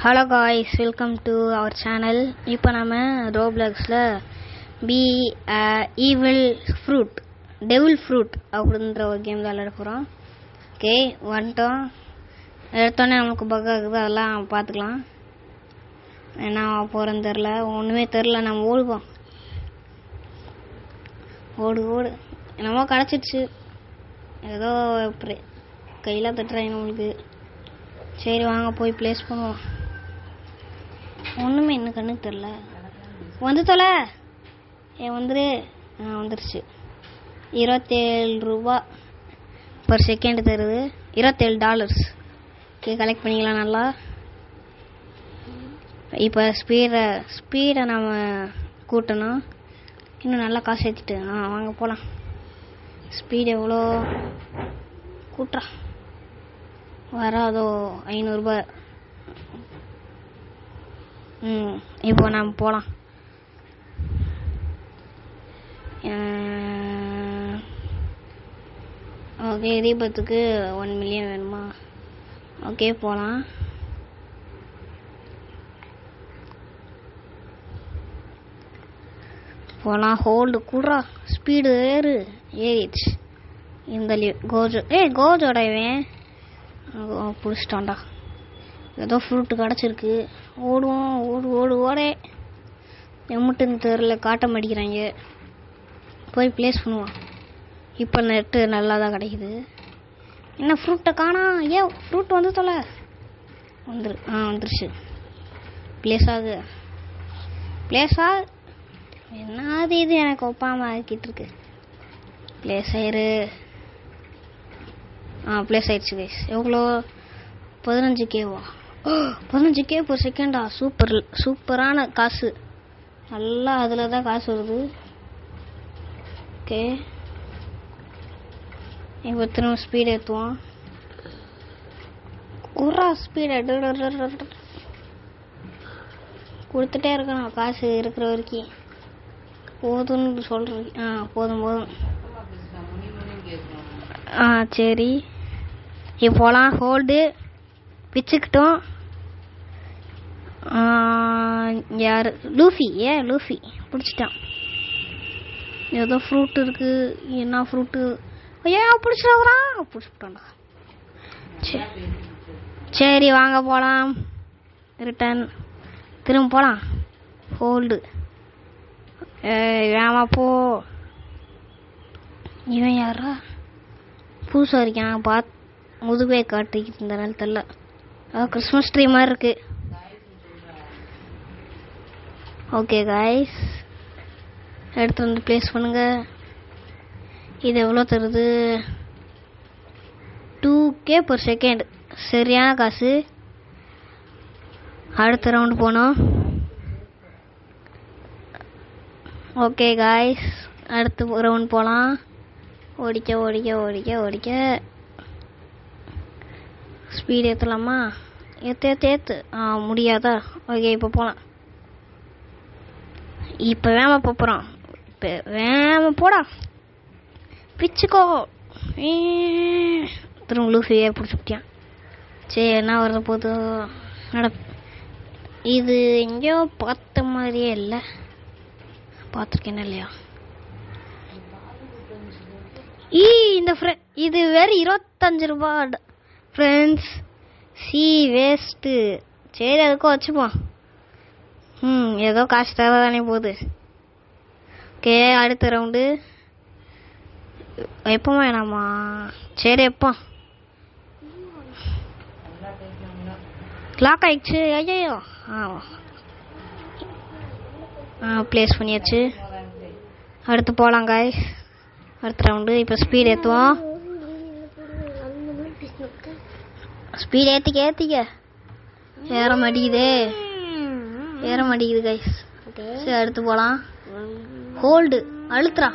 Hello guys, welcome to our channel. இப்போ நம்ம ரோப்ளாக்ஸில் பி ஈவில் ஃப்ரூட் டெவில் ஃப்ரூட் அப்படின்ற ஒரு கேம் தான் விளையாட போகிறோம். ஓகே, வந்துட்டோம். எடுத்தோடனே நமக்கு பக் ஆகுது, அதெல்லாம் பார்த்துக்கலாம். என்ன போகிறேன்னு தெரில, ஒன்றுமே தெரில. நம்ம ஓடுவோம், ஓடு ஓடு. என்னமோ கிடச்சிடுச்சு, ஏதோ கையில் தட்டுறாங்க நம்மளுக்கு. சரி வாங்க போய் ப்ளேஸ் பண்ணுவோம். ஒன்றுமே என்ன கண்ணுக்கு தெரில. வந்து தொலை வந்துரு. வந்துருச்சு. 27 ரூபா பர் செகண்ட் தருது. $27. ஓகே, கலெக்ட் பண்ணிக்கலாம் நல்லா. இப்போ ஸ்பீடை நம்ம கூட்டணும். இன்னும் நல்லா காசு ஏற்றிட்டு வாங்க போகலாம். ஸ்பீடு எவ்வளோ கூட்டுறா வராதோ? 500 ரூபா. இப்போ நம்ம போகலாம். ஓகே, தீபத்துக்கு 1 மில்லியன் வேணுமா? ஓகே போகலாம். ஹோல்டு கூடுறா, ஸ்பீடு ஏறிடுச்சு. இந்த கோஜோ கோஜோட இவன் பிடிச்சிட்டான்டா. ஏதோ ஃப்ரூட்டு கிடச்சிருக்கு. ஓடுவோம், ஓடு ஓடு ஓடே. எம்முட்டுன்னு தெரில, காட்ட மாட்டேங்கிறாங்க. போய் ப்ளேஸ் பண்ணுவோம். இப்போ நெட்டு நல்லா தான் கிடைக்குது. என்ன ஃப்ரூட்டை காணா? ஏன் ஃப்ரூட் வந்து தொலை வந்துருச்சு. ப்ளேஸ் ஆகு. என்னது இது? எனக்கு ஒப்பாமல் ஆக்கிட்டு இருக்கு. ப்ளேஸ் ஆயிரு. ப்ளேஸ் ஆயிடுச்சு கைஸ். எவ்வளோ? 15K-வா? 15K per செகண்டா? சூப்பரான காசு. நல்லா அதில் தான் காசு வருது. ஓகே, இப்போ திரும்ப ஸ்பீடு ஏற்றுவோம். ஒரு ஸ்பீடு கொடுத்துட்டே இருக்கணும், காசு இருக்கிற வரைக்கும். போதும்னு சொல்கிறேன். போதும். சரி, இப்போ போகலாம். ஹோல்டு பிச்சுக்கிட்டோம். யார்? லூஃபி பிடிச்சிட்டான். ஏதோ ஃப்ரூட் இருக்கு. என்ன ஃப்ரூட்டு? பிடிச்சிட்டான்டா. சரி வாங்க போகலாம். ரிட்டன் திரும்ப போகலாம். ஹோல்டு. வேமா போ. இவன் யாரா? புதுசாக இருக்கான். முதுகை காட்டிக்கிட்டு இருந்தனால தெரியல. கிறிஸ்மஸ் ட்ரீ மாதிரி இருக்கு. ஓகே காய்ஸ், எடுத்து வந்து ப்ளேஸ் பண்ணுங்க. இது எவ்வளோ தருது? 2K per second. சரியான காசு. அடுத்த ரவுண்டு போனோம். ஓகே காய்ஸ், அடுத்த ரவுண்ட் போகலாம். ஓடிக்க. ஸ்பீடு ஏற்றலாமா? ஏற்று முடியாதா? ஓகே, இப்போ போகலாம். இப்போ வேகமாக போகிறோம். இப்போ வேகமாக போடா, பிச்சுக்கோ. திரும்ப லூஃபியே பிடிச்சிட்டியான். சரி, என்ன வர்ற போது இது எங்கேயோ பார்த்த மாதிரியே இல்லை. பார்த்துருக்கேன்னா இல்லையா? இந்த இது வேறு 25 ரூபா ஃப்ரெண்ட்ஸ். வேஸ்ட்டு. சரி, அதுக்கும் வச்சுப்போம். ஏதோ காசு தேவைதானே போகுது. ஓகே, அடுத்த ரவுண்டு எப்போ வேணாமா? சரி, எப்போ லாக் ஆயிடுச்சு? ஐயோ. ப்ளேஸ் பண்ணியாச்சு. அடுத்து போகலாம் காய்ஸ். அடுத்த ரவுண்டு. இப்போ ஸ்பீட் ஏற்றுவோம். ஸ்பீட் ஏற்றிக்க. ஏற மாட்டேங்குது கைஸ். சரி, அடுத்து போகலாம். ஹோல்டு அழுத்துறா.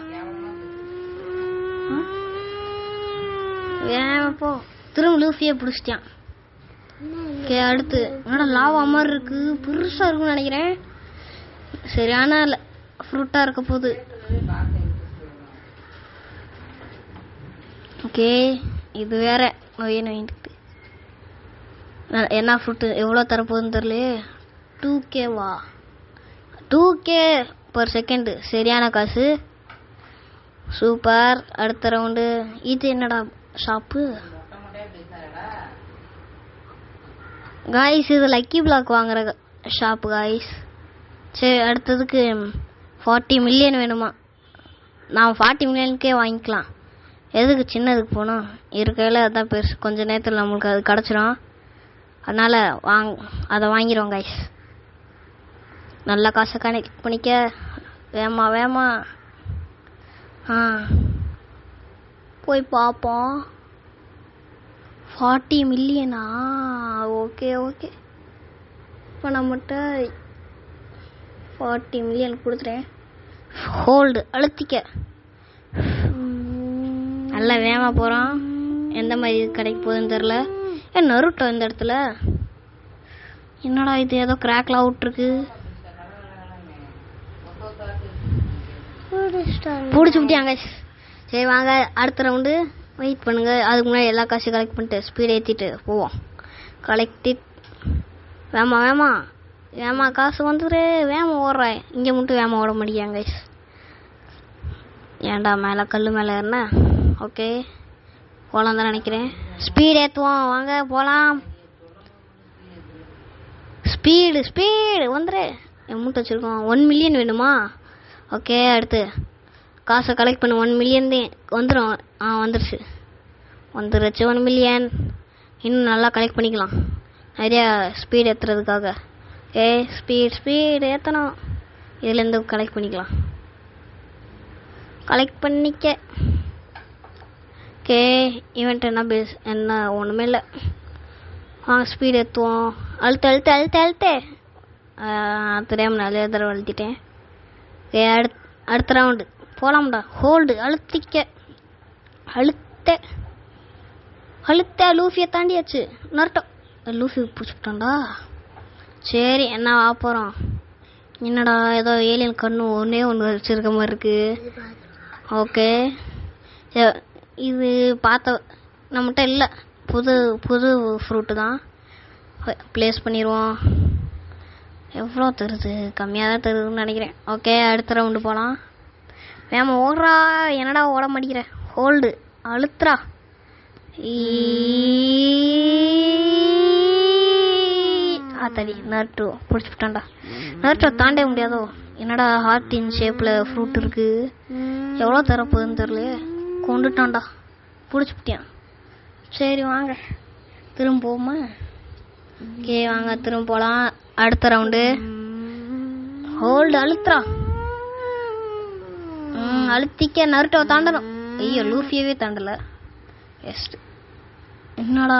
போ. திரும்ப லூஃபியே பிடிச்சிட்டான். ஓகே, அடுத்து என்னடா லாவா மாதிரி இருக்கு. பெருசாக இருக்குன்னு நினைக்கிறேன். சரியான ஃப்ரூட்டாக இருக்க போகுது. ஓகே, இது வேற என்ன ஃப்ரூட்டு எவ்வளோ தரப்போகுதுன்னு தெரியலையே. 2K-வா? 2K per second. சரியான காசு. சூப்பர். அடுத்த ரவுண்டு. இது என்னடா ஷாப்பு காய்ஸ்? இது லக்கி பிளாக் வாங்குற ஷாப்பு காய்ஸ். சரி, அடுத்ததுக்கு 40 மில்லியன் வேணுமா? நான் 40 மில்லியனுக்கே வாங்கிக்கலாம். எதுக்கு சின்னதுக்கு போகணும்? இருக்கையில் அதான் பெருசு. கொஞ்சம் நேரத்தில் நம்மளுக்கு அது கிடச்சிரும். அதனால் அதை வாங்கிடுவோம் காய்ஸ். நல்லா காசை கனெக்ட் பண்ணிக்க. வேமா போய் பார்ப்போம். 40 மில்லியனா? ஓகே. இப்போ நம்மகிட்ட 40 மில்லியன் கொடுத்துறேன். ஹோல்டு அழுத்திக்க. நல்லா வேகமாக போகிறோம். எந்த மாதிரி கிடைக்க போகுதுன்னு தெரில. நருட்டோ இந்த இடத்துல என்னடா இது? ஏதோ கிராக்லாம் விட்டுருக்கு. பிடிச்சி விட்டியாங்க. சரி வாங்க, அடுத்த ரவுண்டு. வெயிட் பண்ணுங்க. அதுக்கு முன்னாடி எல்லா காசையும் கலெக்ட் பண்ணிட்டு ஸ்பீட் ஏற்றிட்டு போவோம். கலெக்டிட். வேமா காசு வந்துரு. வேமா ஓடுறேன். இங்கே மட்டும் வேமா ஓட முடியாங்க. ஏன்டா மேலே கல் மேலே என்ன? ஓகே, போகலாம் தான் நினைக்கிறேன். ஸ்பீட் ஏற்றுவோம். வாங்க போகலாம். ஸ்பீடு வந்துரு. அமௌண்ட் வச்சுருக்கோம். 1 மில்லியன் வேணுமா? ஓகே, அடுத்து காசை கலெக்ட் பண்ண. 1 மில்லியன் தான் வந்துடும். வந்துருச்சு 1 மில்லியன். இன்னும் நல்லா கலெக்ட் பண்ணிக்கலாம் நிறையா ஸ்பீட் ஏற்றுறதுக்காக. ஸ்பீடு ஏற்றணும். இதுலேருந்து கலெக்ட் பண்ணிக்கலாம். கலெக்ட் பண்ணிக்க. ஓகே, ஈவெண்ட் என்ன ஒன்றுமே இல்லை. ஸ்பீட் ஏற்றுவோம். அழுத்து. தெரியாமல் நிறைய தடவை அழுத்திட்டேன். அடுத்த ரவுண்டு போகலாம்டா. ஹோல்டு அழுத்த. லூஃபியை தாண்டியாச்சு. நருட்டோ லூஃபி பிடிச்சிட்டான்டா. சரி, என்ன போகிறோம்? என்னடா ஏதோ ஏலியன் கண்ணு ஒன்று வச்சுருக்க மாதிரி இருக்கு. ஓகே, இது பார்த்த நம்மகிட்ட இல்லை. புது ஃப்ரூட்டு தான். ப்ளேஸ் பண்ணிடுவோம். எவ்வளோ தருது? கம்மியாக தான் தருதுன்னு நினைக்கிறேன். ஓகே, அடுத்த ரவுண்டு போகலாம். வேமா ஓடுறா. என்னடா ஓட மாட்டேங்கிற? ஹோல்டு அழுத்துறா. தடி நருட்டோ பிடிச்சிட்டான்டா. நருட்டோ தாண்டே முடியாதோ? என்னடா ஹார்ட்டின் ஷேப்பில் ஃப்ரூட் இருக்கு. எவ்வளோ தரப்போகுதுன்னு தெரியலையே. கொண்டுட்டான்டா. பிடிச்சிப்பிட்டியான். சரி வாங்க திரும்ப போமா. ஓகே வாங்க திரும்ப போகலாம். அடுத்த ரவுண்டு. ஹோல்டு அழுத்துறா. அழுத்திக்க. நருட்டோ தாண்டணும். ஐயோ, லூஃபியவே தாண்டலை. எஸ்ட் என்னடா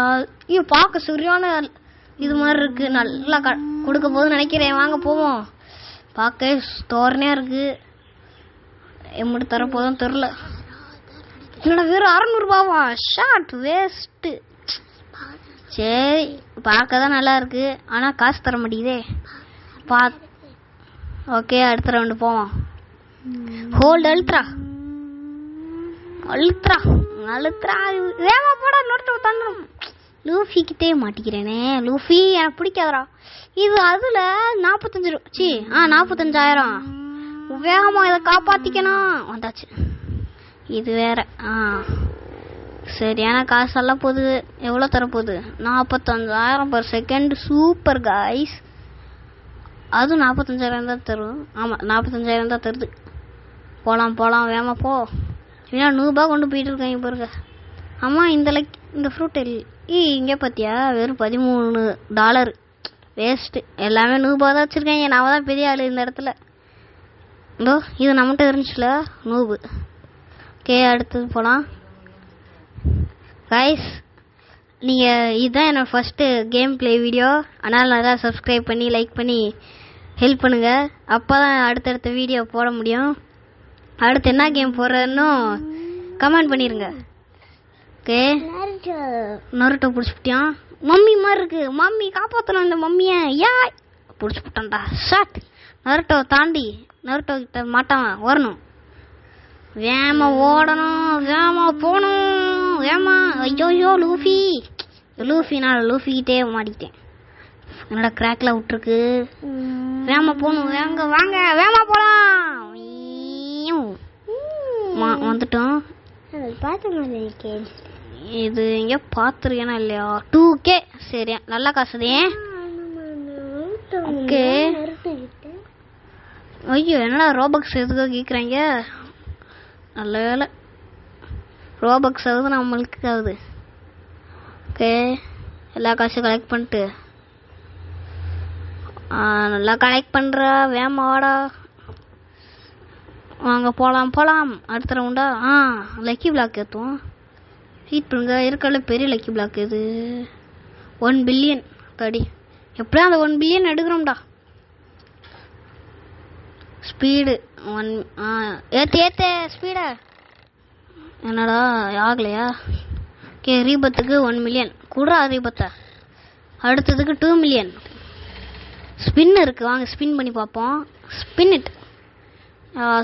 பார்க்க சரியான இது மாதிரி இருக்கு. நல்லா கொடுக்க போதுன்னு நினைக்கிறேன். வாங்க போவோம். பார்க்க தோரணையாக இருக்கு. எப்படி தரப்போதும் தெரில. என்னடா வெறும் 600 ரூபாவா? Short waste. சரி, பார்க்க தான் நல்லா இருக்கு. ஆனால் காசு தர மாட்டேங்குதே. ஓகே, அடுத்த ரவுண்டு போவோம். ஹோல்டு அழுத்துறா. வேமா போடா. நோட்டை தந்துடும். லூஃபிக்கிட்டே மாட்டிக்கிறேனே. லூஃபி எனக்கு பிடிக்காதரா. இது அதில் 45,000. வேகமாக இதை காப்பாற்றிக்கணும். வந்தாச்சு. இது வேற. சரியான காசெல்லாம் போகுது. எவ்வளோ தரப்போகுது? 45,000 per செகண்ட். Super guys. அதுவும் 45,000 தான் தரும். ஆமாம், 45,000 தான் தருது. போகலாம் வேகமாக போ. ஏன்னா 100 ரூபா கொண்டு போயிட்டு இருக்காங்க பாருங்க. ஆமாம், இந்த ஃப்ரூட் இங்கே பார்த்தியா? வெறும் $13. வேஸ்ட்டு. எல்லாமே 100 ரூபா தான் வச்சுருக்காங்க. நான் தான் பெரிய ஆள் இந்த இடத்துல. இது நம்மகிட்ட இருந்துச்சுல நூபு. ஓகே, அடுத்தது போகலாம். கைஸ், நீங்கள் இதுதான் என்னோடய ஃபஸ்ட்டு கேம் ப்ளே வீடியோ. அதனால் நல்லா சப்ஸ்கிரைப் பண்ணி லைக் பண்ணி ஹெல்ப் பண்ணுங்கள். அப்போ தான் அடுத்தடுத்த வீடியோ போட முடியும். அடுத்து என்ன கேம் போடுறதுன்னு கமெண்ட் பண்ணிடுங்க. Okay, Naruto பிடிச்சிப்பிட்டியான். மம்மி மாதிரி இருக்கு. மம்மி காப்பாற்றணும் இந்த மம்மியை. பிடிச்சி விட்டான்டா. ஷாட். நருட்டோ தாண்டி நருட்டோ கிட்ட மாட்டான் வரணும். வேமா ஓடணும். வேமா போகணும். வேமா. ஐயோ லூஃபி லூஃபிக்கிட்டே மாட்டிக்கிட்டேன். என்னோட கிராக்ல விட்டுருக்கு. வேமா போகணும். வாங்க வேமா போலாம். வந்துட்டோம். இது எங்க பாத்துருக்கேனா இல்லையா? 2K. சரி, நல்லா காசுதே. ஓகே. ஐயோ, என்னடா ரோபக்ஸ் எதுக்கோ கேக்குறாங்க. நல்ல வேலை, ரோபக்ஸ் ஆகுது நம்மளுக்கு ஆகுது. ஓகே, எல்லா காசும் கலெக்ட் பண்ணிட்டு நல்லா கலெக்ட் பண்ற. வேமா வாடா, வாங்க போலாம். அடுத்த ரவுண்டா லக்கி பிளாக் ஏற்றுவோம். ஹீட் பண்ணுங்க. இருக்கல பெரிய லக்கி பிளாக் இது 1 பில்லியன். கடி எப்படியும் அந்த 1 பில்லியன் எடுக்கிறோம்டா. ஸ்பீடு 1 ஏற்ற ஸ்பீடா என்னடா ஆகலையா? ஓகே, ரீபத்துக்கு 1 மில்லியன் கூட. ரீபத்தை அடுத்ததுக்கு 2 மில்லியன். ஸ்பின் இருக்கு, வாங்க ஸ்பின் பண்ணி பார்ப்போம். Spin it.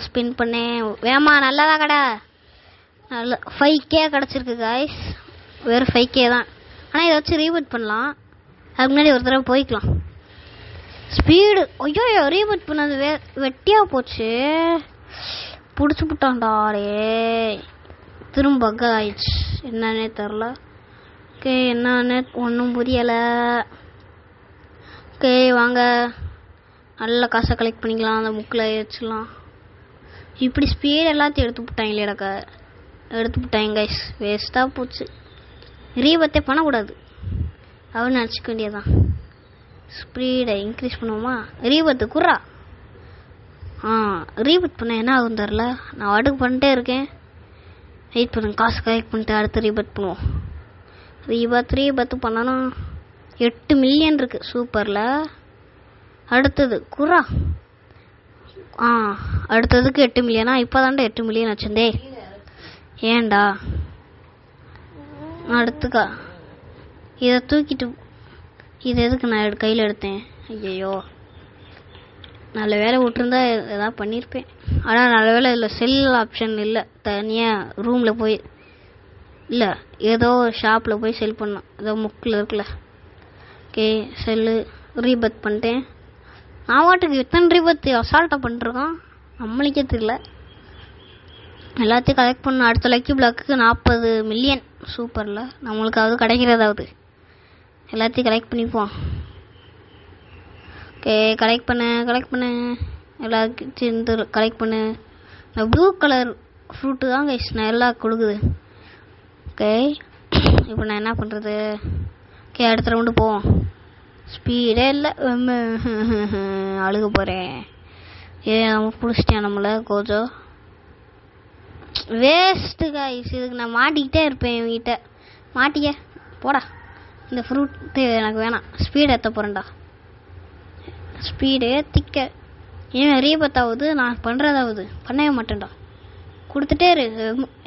ஸ்பின் பண்ணேன். வேமா நல்லதா கடை. நல்ல 5K கிடச்சிருக்கு காய்ஸ். வெறும் 5K தான். ஆனால் இதை வச்சு ரீபூட் பண்ணலாம். அதுக்கு முன்னாடி ஒரு தடவை போய்க்கலாம். ஸ்பீடு ஐயோ ரீபூட் பண்ணது வெட்டியாக போச்சு. பிடிச்சி விட்டான்டாரே. திரும்ப பக் ஆயிடுச்சு. என்னன்னே தெரில. ஓகே, என்னன்னு ஒன்றும் புரியலை. ஓகே, வாங்க நல்ல காசை கலெக்ட் பண்ணிக்கலாம். அந்த புக்கில் வச்சுக்கலாம். இப்படி ஸ்பீடு எல்லாத்தையும் எடுத்து விட்டாங்க கைஸ். வேஸ்ட்டாக போச்சு. ரீபத்தே பண்ணக்கூடாது அவன் நினச்சிக்க வேண்டியதான். ஸ்பீடை இன்க்ரீஸ் பண்ணுவோமா? ரீபத்து குறா. ரீபட் பண்ண என்ன ஆகும் தெரில. நான் வாட்டுக்கு பண்ணிட்டே இருக்கேன். வெயிட் பண்ணுங்க, காசு கலெக்ட் பண்ணிட்டு அடுத்து ரீபட் பண்ணுவோம். ரீபத்து பண்ணணும். 8 மில்லியன் இருக்கு சூப்பரில். அடுத்தது குறா. அடுத்ததுக்கு 8 மில்லியனா? இப்போதான்டா 8 மில்லியன் வச்சிருந்தே. ஏன்டா அடுத்துக்கா இதை தூக்கிட்டு இது எதுக்கு நான் கையில் எடுத்தேன்? ஐயோ, நல்ல வேலை விட்டுருந்தா எதாவது பண்ணியிருப்பேன். ஆனால் நல்ல வேலை இதில் செல் ஆப்ஷன் இல்லை. தனியாக ரூமில் போய் இல்லை ஏதோ ஷாப்பில் போய் செல் பண்ணோம். ஏதோ முக்கில் இருக்குல்ல. ஓகே, செல்லு ரீபத் பண்ணிட்டேன். நான் வாட்டுக்கு எத்தனை ரீபத்து அசால்ட்டாக பண்ணிருக்கான் நம்மளுக்கே தெரியல. எல்லாத்தையும் கலெக்ட் பண்ண. அடுத்த லக்கி பிளாக்கு 40 மில்லியன். சூப்பரில், நம்மளுக்காவது கிடைக்கிறதாவது. எல்லாத்தையும் கலெக்ட் பண்ணிப்போம். ஓகே, கலெக்ட் பண்ணு எல்லாத்தையும் கலெக்ட் பண்ணு. இந்த ப்ளூ கலர் ஃப்ரூட்டு தான் கைஸ் நல்லா கொடுக்குது. ஓகே, இப்போ நான் என்ன பண்ணுறது? ஓகே, அடுத்த ரவுண்டு போவோம். ஸ்பீடே இல்லை, அழுக போகிறேன். நம்ம பிடிச்சிட்டேன் நம்மளை கோஜோ. Waste guys. இதுக்கு நான் மாட்டிக்கிட்டே இருப்பேன் இவங்கிட்ட. மாட்டிக்க போடா. இந்த ஃப்ரூட்டு எனக்கு வேணாம். ஸ்பீடு ஏற்ற போகிறேன்டா. ஸ்பீடு ஏற்றிக்க. ஏன் ரீபத்தாவது நான் பண்ணுறதாவது பண்ணவே மாட்டேன்டா. கொடுத்துட்டே இரு.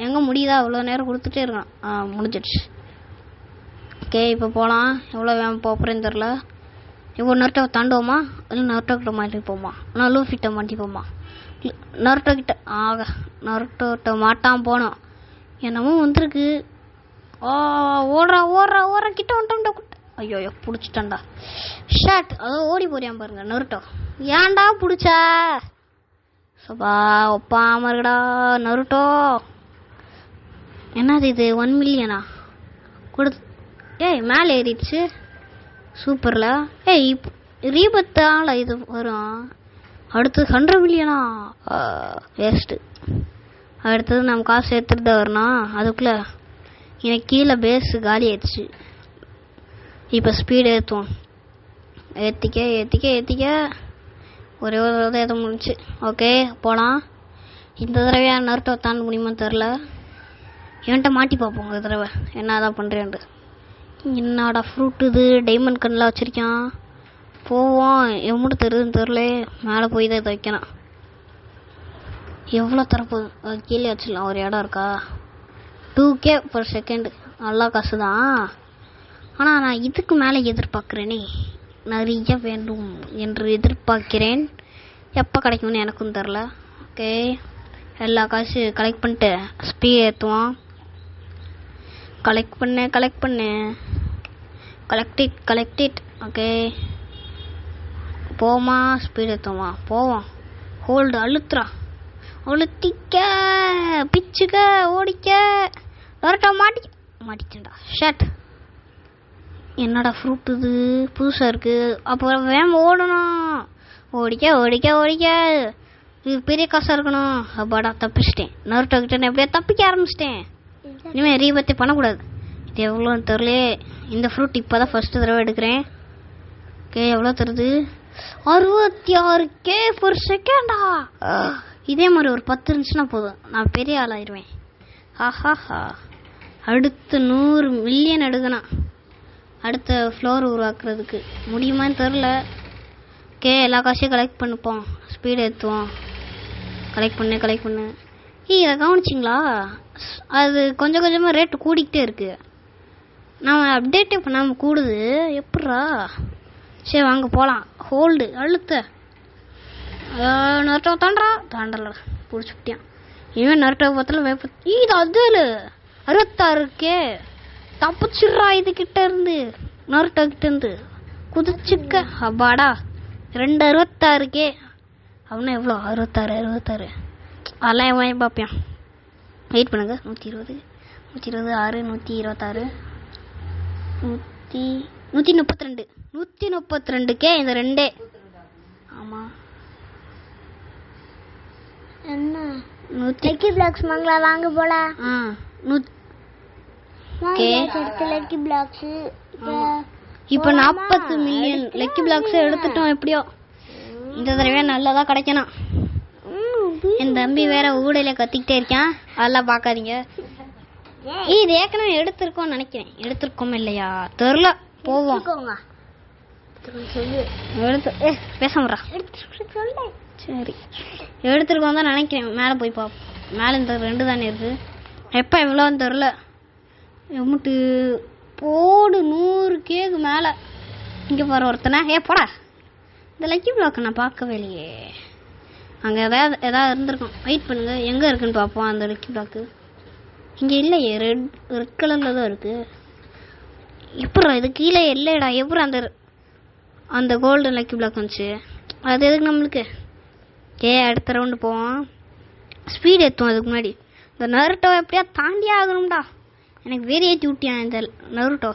எங்கே முடியுதா அவ்வளோ நேரம் கொடுத்துட்டே இருக்கான். முடிஞ்சிடுச்சு. ஓகே, இப்போ போகலாம். எவ்வளோ வேணும் போகிறேன்னு தெரில. இப்போ நருட்டோ தாண்டுவோமா இல்லை நருட்டோ கிட்ட மாட்டிப்போமா? நான் லூஃபிட்ட மாட்டிப்போமா? நருட்டோ கிட்ட நருட்டோட்ட மாட்டான் போனோம். என்னமோ வந்திருக்கு. ஓடுறா கிட்ட வந்துட்டோம். ஐயோ பிடிச்சிட்டான்டா. ஷாட். அதோ ஓடி போறியான் பாருங்க நருட்டோ. ஏன்டா பிடிச்சா? சபா ஒப்பாம இருக்குடா நருட்டோ. என்னது இது 1 மில்லியனா? மேலே ஏறிடுச்சு. சூப்பர்ல. ரீபத்தால இது வரும். அடுத்து 100 மில்லியனா? வேஸ்ட்டு. அடுத்தது நம்ம காசு எடுத்துட்டு தான் வரணும். அதுக்குள்ளே எனக்கு கீழே பேஸு காலி ஆயிடுச்சு. இப்போ ஸ்பீடு ஏற்றுவோம். ஏற்றிக்க ஒரே ஒரு தடவை ஏற்ற முடிச்சு. ஓகே, போகலாம். இந்த தடவையா நருட்டோ தாண்ட முடியுமா தெரில. என்கிட்ட மாட்டி பார்ப்போம் இந்த தடவை என்ன தான் பண்ணுறேன்ட்டு. என்னடா ஃப்ரூட் இது டைமண்ட் கண்ணில் வச்சுருக்கான். போவோம். எவ்வளோ தருதுன்னு தெரில. மேலே போய் தான் வைக்கணும். எவ்வளோ தரப்போகுது? கீழே வச்சிடலாம். ஒரு இடம் இருக்கா? 2K per second. நல்லா காசு தான். ஆனால் நான் இதுக்கு மேலே எதிர்பார்க்குறேனே. நிறைய வேண்டும் என்று எதிர்பார்க்கிறேன். எப்போ கிடைக்கும்னு எனக்கும் தெரில. ஓகே, எல்லா காசு கலெக்ட் பண்ணிட்டு ஸ்பீட் ஏற்றுவோம். கலெக்ட் பண்ணு. Collect it. ஓகே போமா, ஸ்பீட் ஏற்றுமா, போவோம். ஹோல்டு அழுத்துறா, அழுத்திக்க, பிச்சுக்க, ஓடிக்க. டொரட்டோ மாட்டிச்சேன்டா. ஷட், என்னடா ஃப்ரூட் இது புதுசாக இருக்குது. அப்புறம் வேம் ஓடணும், ஓடிக்க. இது பெரிய காசாக இருக்கணும். அப்பாடா தப்பிச்சிட்டேன். நருட்டோ கிட்ட எப்படியா தப்பிக்க ஆரம்பிச்சிட்டேன். இனிமேல் ரீபத்தே பண்ணக்கூடாது. இது எவ்வளோன்னு தெரிலையே. இந்த ஃப்ரூட் இப்போ தான் ஃபஸ்ட்டு தடவை எடுக்கிறேன். ஓகே எவ்வளோ தருது? 66K ஒரு செகண்டா. இதே மாதிரி ஒரு 10 இருந்துச்சுன்னா போதும், நான் பெரிய ஆளாயிருவேன். ஹாஹாஹா. அடுத்து 100 மில்லியன் எடுக்கணும். அடுத்த ஃப்ளோர் உருவாக்குறதுக்கு முடியுமான்னு தெரில. ஓகே எல்லா காசையும் கலெக்ட் பண்ணிப்போம். ஸ்பீடு ஏற்றுவோம். கலெக்ட் பண்ணு. இதை கவனிச்சிங்களா? அது கொஞ்சம் கொஞ்சமாக ரேட்டு கூடிக்கிட்டே இருக்குது. நம்ம அப்டேட்டே பண்ணாமல் கூடுது. எப்பட்றா? சரி வாங்க போகலாம். ஹோல்டு அழுத்த. நருட்டோ தாண்டல பிடிச்சிட்டியான். இவன் நருட்டோ பார்த்தாலும் இது அது 66K தப்பிச்சிட்றா இதுகிட்ட இருந்து, நருட்டோ கிட்ட இருந்து குதிச்சுக்க. அப்பாடா 266K. அவனா எவ்வளோ? 66 அதெல்லாம் எவன் பார்ப்பேன். வெயிட் பண்ணுங்க. 120 6 126 132 132K இந்த ரெண்டே. ஆமாம் என்ன லக்கி பிளாக்ஸ் வாங்கல, வாங்க போல. லக்கி பிளாக்ஸ் இப்போ 40 மில்லியன் லக்கி பிளாக்ஸ் எடுத்துட்டோம். எப்படியோ இந்த தடவை நல்லதா கிடைக்கணும். என் தம்பி வேற ஊடையில கத்திக்கிட்டே இருக்கான், அதெல்லாம் பார்க்காதீங்க. இது ஏற்கனவே எடுத்திருக்கோம்னு நினைக்கிறேன். எடுத்திருக்கோம் இல்லையா தெரில. போவோம். பேசமுறா. சரி எடுத்துருக்கோம் தான் நினைக்கிறேன். மேலே போய் பார்ப்போம். மேலே இந்த 2 தானே இருக்கு. எப்போ எவ்வளோன்னு தெரில. எம்முட்டு போடு 100Kக்கு மேலே. இங்கே போகிற ஒருத்தனை போடா. இந்த லக்கி பிளாக் நான் பார்க்கவே இல்லையே. அங்கே எதாவது இருந்திருக்கும். வெயிட் பண்ணுங்க, எங்கே இருக்குன்னு பார்ப்போம். அந்த லக்கி பிளாக்கு இங்கே இல்லையே. ரெட் கலரில் தான் இருக்குது. எப்படா இது கீழே இல்லைடா? எப்படி அந்த கோல்டன் லக்கி பிளாக் வந்துச்சு? அது எதுக்கு நம்மளுக்கு? அடுத்த ரவுண்டு போவோம். ஸ்பீட் ஏற்றுவோம். அதுக்கு முன்னாடி இந்த நருட்டோ எப்படியா தாண்டியே ஆகணும்டா. எனக்கு வேறு ஏற்றி விட்டியான் இந்த நருட்டோ.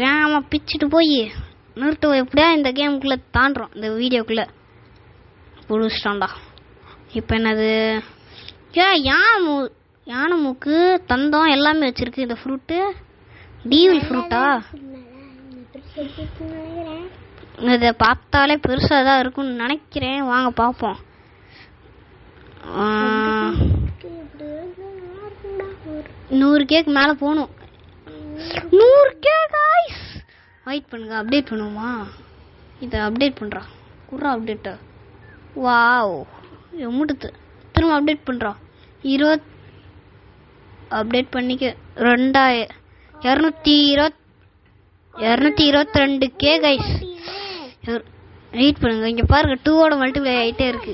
வேகமாக பிச்சுட்டு போய் நருட்டோ எப்படியா இந்த கேமுக்குள்ளே தாண்டுறோம். இந்த வீடியோக்குள்ளே புடிச்சிட்டோம்டா. இப்போ என்னது? யானை மூக்கு தந்தம் எல்லாமே வச்சுருக்கு இந்த ஃப்ரூட்டு. டீவில் ஃப்ரூட்டா? இதை பார்த்தாலே பெருசாக தான் இருக்குன்னு நினைக்கிறேன். வாங்க பார்ப்போம். 100Kக்கு மேலே போகணும். 100K guys. வெயிட் பண்ணுங்க, அப்டேட் பண்ணுவோமா? இதை அப்டேட் பண்ணுறா. குறா அப்டேட்டா. வாவ் எம்முடுத்து. திரும்ப அப்டேட் பண்ணுறோம். அப்டேட் பண்ணிக்க 222K கைஸ். வெயிட் பண்ணுங்க. இங்கே பாருங்க 2ஓட மல்டிப்ளை ஆகிட்டே இருக்கு.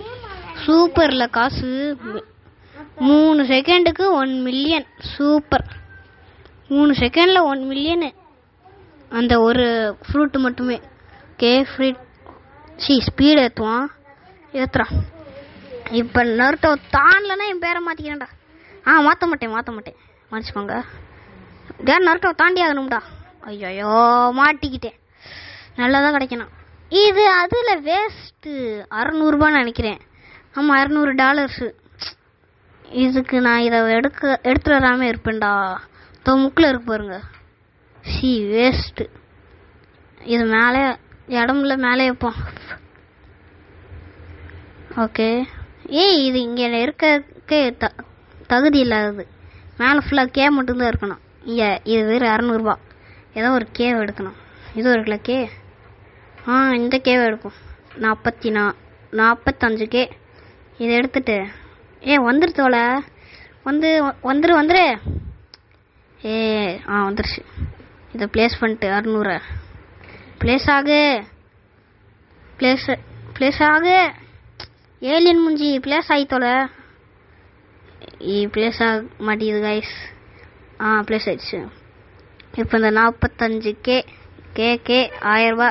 சூப்பரில் காசு 3 செகண்டுக்கு 1 மில்லியன். சூப்பர். 3 செகண்டில் 1 மில்லியனு அந்த ஒரு ஃப்ரூட்டு மட்டுமே. ஸ்பீடு ஏற்றுவான். ஏற்றுறான். இப்போ நருட்டோ தாண்டலன்னா என் பேரை மாற்றிக்கிறேன்டா. மாற்ற மாட்டேன் மன்னிச்சுக்கோங்க. நருட்டோ தாண்டி ஆகணும்டா. ஐயோ மாட்டிக்கிட்டேன். நல்லதாக கிடைக்கணும். இது அதில் வேஸ்ட்டு. 600 நினைக்கிறேன். ஆமாம் $600. இதுக்கு நான் இதை எடுத்துட்டு வராமல் இருப்பேன்டா. முக்கில் இருக்கு பாருங்க. வேஸ்ட்டு. இது மேலே இடம்ல மேலே வைப்போம். ஓகே. இது இங்கே இருக்க தகுதி இல்லாதது. மேலே ஃபுல்லாக K மட்டும்தான் இருக்கணும். இது வேறு 600. ஏதோ ஒரு கேவை எடுக்கணும். இது இருக்குல்ல K. இந்த கேவை எடுப்போம். 45K. இதை எடுத்துட்டு வந்துருத்தோல. வந்துரு வந்துருச்சு. இதை ப்ளேஸ் பண்ணிட்டு 600 ப்ளேஸ் ஆகு. ஏலியன் முஞ்சி ப்ளேஸ் ஆகித்தோல. ப்ளேஸ் ஆக மாட்டேங்குது கைஸ். ப்ளேஸ் ஆயிடுச்சு. இப்போ இந்த 45K கேகே 1000 ரூபா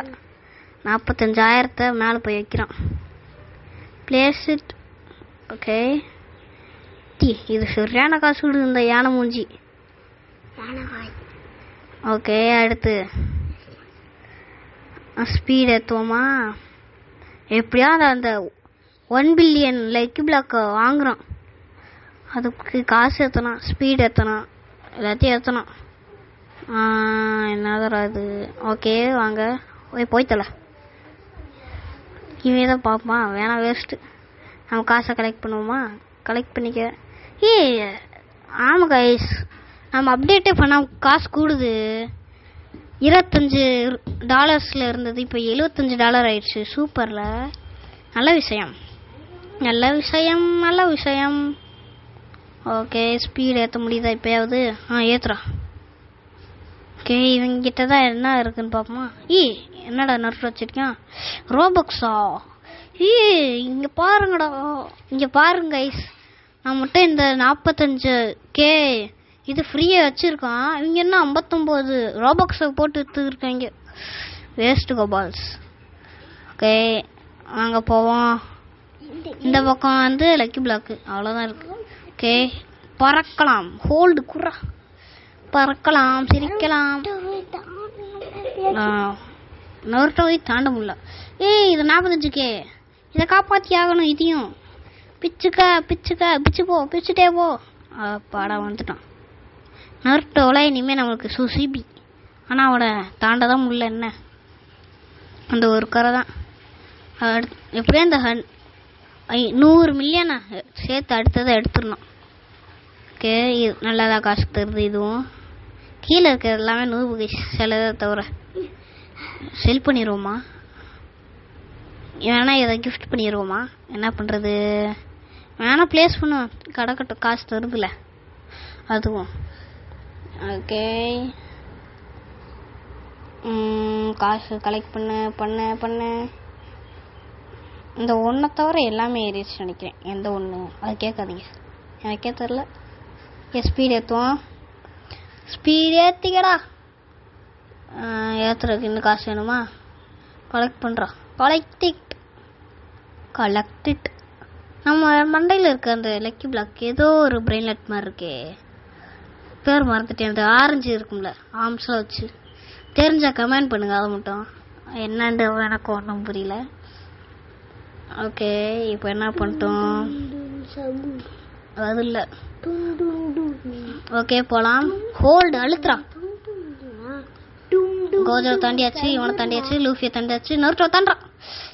45,000 மேலே போய் வைக்கிறோம். Place it. ஓகே, இது சரியான காசு விடுது இந்த யானை மூஞ்சி. ஓகே, அடுத்து ஸ்பீட் ஏற்றுவோமா? எப்படியாவது அந்த 1 பில்லியன் லக்கி பிளாக்கை வாங்குகிறோம். அதுக்கு காசு ஏற்றணும், ஸ்பீட் ஏற்றணும், எல்லாத்தையும் ஏற்றணும். என்னதான் அது? ஓகே வாங்க, போய்த்தல இவே தான் பார்ப்போமா? வேணாம், வேஸ்ட்டு. நம்ம காசை கலெக்ட் பண்ணுவோமா? கலெக்ட் பண்ணிக்க. ஆமாம் கைஸ், நம்ம அப்டேட்டே பண்ணால் காசு கூடுது. $25 இருந்தது, இப்போ $75 ஆயிடுச்சு. சூப்பரில், நல்ல விஷயம், நல்ல விஷயம், நல்ல விஷயம். ஓகே, ஸ்பீட் ஏற்ற முடியுதா இப்போயாவது? ஏற்றுறா. ஓகே, இவங்கிட்ட தான் என்ன இருக்குன்னு பார்ப்போமா? என்னடா நர்ஃப் வச்சிருக்கேன்? ரோபக்ஸா? இங்கே பாருங்கடா, இங்கே பாருங்க கைஸ், நான் மட்டும் இந்த 45K இது ஃப்ரீயாக வச்சுருக்கான். இவங்க என்ன 59 ரோபக்ஸை போட்டு எடுத்துருக்காங்க. வேஸ்ட்டு கோபால்ஸ். ஓகே வாங்க போவோம். இந்த பக்கம் வந்து லக்கி பிளாக்கு அவ்வளோதான் இருக்குது. ஓகே, பறக்கலாம். ஹோல்டு குறா, பறக்கலாம், சிரிக்கலாம். நொறுட்டோவை தாண்ட முடியல. இது 45K, இதை காப்பாற்றி ஆகணும். இதையும் பிச்சுக்க பிச்சுக்க பிச்சு போ, பிச்சுட்டே போ. பாடா வந்துட்டான் நொறுட்டோவில். இனிமேல் நம்மளுக்கு சுசிபி. ஆனால் அவட தாண்ட தான் முடியல. என்ன அந்த ஒரு கரை தான். எப்படியும் இந்த 100 மில்லியனை சேர்த்து அடுத்ததை எடுத்துடணும். ஓகே, இது நல்லாதான் காசு தருது. இதுவும் கீழே இருக்கிறது எல்லாமே 100 சிலதை தவிர. செல் பண்ணிடுவோமா? வேணா இதை கிஃப்ட் பண்ணிடுவோமா? என்ன பண்ணுறது? வேணா ப்ளேஸ் பண்ணுவோம், கடக்கட்டும், காசு தருதுல அதுவும். ஓகே, காசு கலெக்ட் பண்ண இந்த ஒன்றை தவிர எல்லாமே ஏறிடுச்சு நினைக்கிறேன். எந்த ஒன்று அது கேட்காதீங்க, எனக்கே தெரில. ஸ்பீட் ஏற்றுவோம். ஸ்பீட் ஏற்றிக்கடா. ஏற்றுறதுக்கு இன்னும் காசு வேணுமா? கலெக்ட் பண்ணுறோம். கலெக்டிட். நம்ம மண்டையில் இருக்க அந்த லக்கி பிளாக் ஏதோ ஒரு பிரெயின்லெட் மாதிரி இருக்கே, பேர் மறந்துட்டேன். அந்த ஆரஞ்சு இருக்கும்ல, ஆர்ம்ஸ்லாம் வச்சு. தெரிஞ்சா கமெண்ட் பண்ணுங்க. அதை மட்டும் என்னண்டு எனக்கு ஒன்றும் புரியல. ஓகே, இப்போ என்ன பண்ணிட்டோம்? அது இல்லை. ஓகே போகலாம். ஹோல்டு அழுத்துறான். கோஜோ தாண்டியாச்சு, இவனை தாண்டியாச்சு, லூஃபியை தாண்டியாச்சு, நருட்டோ தாண்டான்.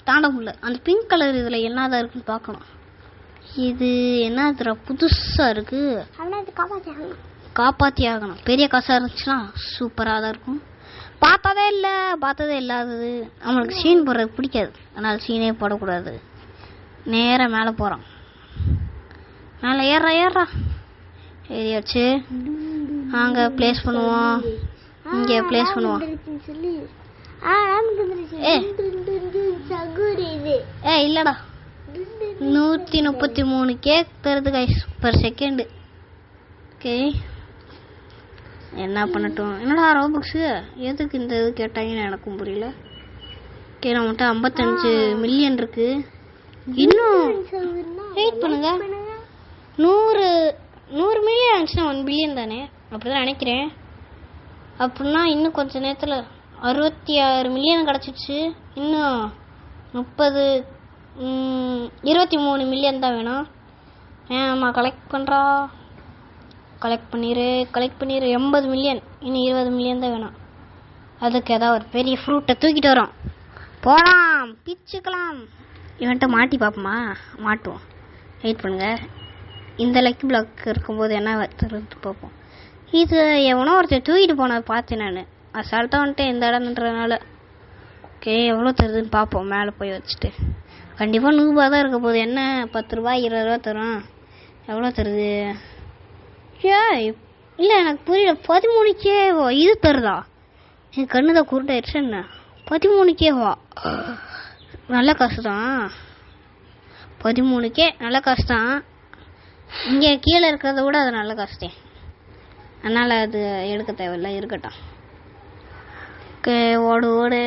தாண்ட முடியல. அந்த பிங்க் கலர் இதில் என்னதான் இருக்குன்னு பார்க்கணும். இது என்னதுரா புதுசாக இருக்கு. காப்பாற்றி ஆகணும். பெரிய காசாக இருந்துச்சுன்னா சூப்பராக தான் இருக்கும். பார்த்ததே இல்லாதது. நம்மளுக்கு சீன் போடுறது பிடிக்காது, அதனால் சீனே போடக்கூடாது. நேராக மேலே போகிறோம். மேலே ஏறா ஏறியாச்சு. அங்கே ப்ளேஸ் பண்ணுவோம், இங்கே ப்ளேஸ் பண்ணுவோம். இல்லடா, 133 கேக் தருது கைஸ் பர் செகண்ட். ஓகே, என்ன பண்ணட்டும்? என்னடா ரோபக்ஸு எதுக்கு இந்த இது கேட்டாங்கன்னு எனக்கும் புரியல. ஓகே, நம்மகிட்ட 55 மில்லியன் இருக்கு. இன்னும் வெயிட் பண்ணுங்க. 100 மில்லியன் ஆச்சுன்னா 1 பில்லியன் தானே? அப்படிதான் நினைக்கிறேன். அப்படின்னா இன்னும் கொஞ்ச நேரத்தில் 66 மில்லியன் கிடச்சிடுச்சு. இன்னும் 23 மில்லியன் தான் வேணும். ஏம்மா கலெக்ட் பண்ணுறா? கலெக்ட் பண்ணிடு 80 மில்லியன். இன்னும் 20 மில்லியன் தான் வேணும். அதுக்கு ஏதாவது ஒரு பெரிய ஃப்ரூட்டை தூக்கிட்டு வரோம். போகலாம், பிச்சுக்கலாம். இவன்ட்ட மாட்டி பார்ப்போமா? மாட்டுவோம். வெயிட் பண்ணுங்க. இந்த லக்கி பிளாக் இருக்கும்போது என்ன தருது பார்ப்போம். இது எவனோ ஒருத்தர் தூக்கிட்டு போனதை பார்த்தேன் நான். அசால்ட்டாக வந்துட்டு இந்த இடம்ன்றதுனால. ஓகே, எவ்வளோ தருதுன்னு பார்ப்போம். மேலே போய் வச்சுட்டு கண்டிப்பாக 100 ரூபா தான் இருக்க போகுது. என்ன 10 ரூபா 20 ரூபா தரும். எவ்வளோ தருது? இல்லை எனக்கு புரியல. 13K இது தருதா? என் கண்ணு தான் குருட்டாயிடுச்சு. என்ன 13K? நல்ல காசு தான். 13K நல்ல காசு தான். இங்கே கீழே இருக்கிறத விட அது நல்ல காசு தான். அதனால் அது எடுக்க தேவையில்லை, இருக்கட்டும். ஓகே ஓடு ஓடு.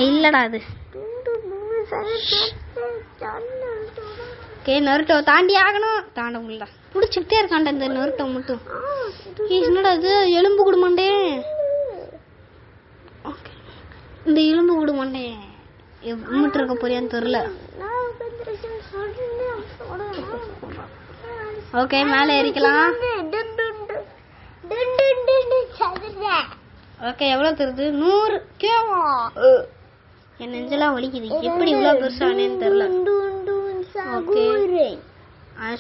இல்லடா அது. ஓகே நருட்டோ தாண்டி ஆகணும். தாண்ட முடியல. பிடிச்சிக்கிட்டே இருக்கான்டா இந்த நருட்டோ மட்டும். என்னடா அது எலும்பு கொடுமாண்டே. இந்த எலும்பு கொடுமாண்டே எம்மிட்டு இருக்க போறியான்னு தெரியல. ஓகே மேலே ஏறிக்கலாம். ஓகே எவ்வளவு தருது? 100 கேவா. என் நெஞ்செல்லாம் வலிக்குது. எப்படி இவ்வளவு பெருசானேன்னு தெரியல. ஓகே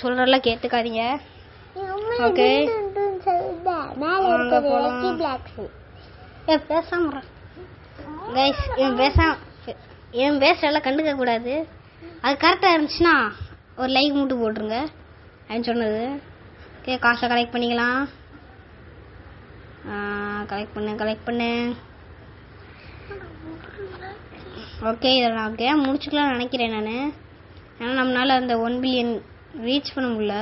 சொல்றல கேட்டுக்காதீங்க. ஓகே பேசாம கைஸ் என் பேசலாம் கண்டுக்க கூடாது. அது கரெக்டாக இருந்துச்சுன்னா ஒரு லைக் மட்டும் போட்டுருங்க அப்படின்னு சொன்னது. ஓகே காசை கலெக்ட் பண்ணிக்கலாம். கலெக்ட் பண்ணு. ஓகே இதை நான் கேம் முடிச்சுக்கலாம்னு நினைக்கிறேன் நான். ஏன்னா நம்மளால அந்த 1 பில்லியன் ரீச் பண்ண முடியல.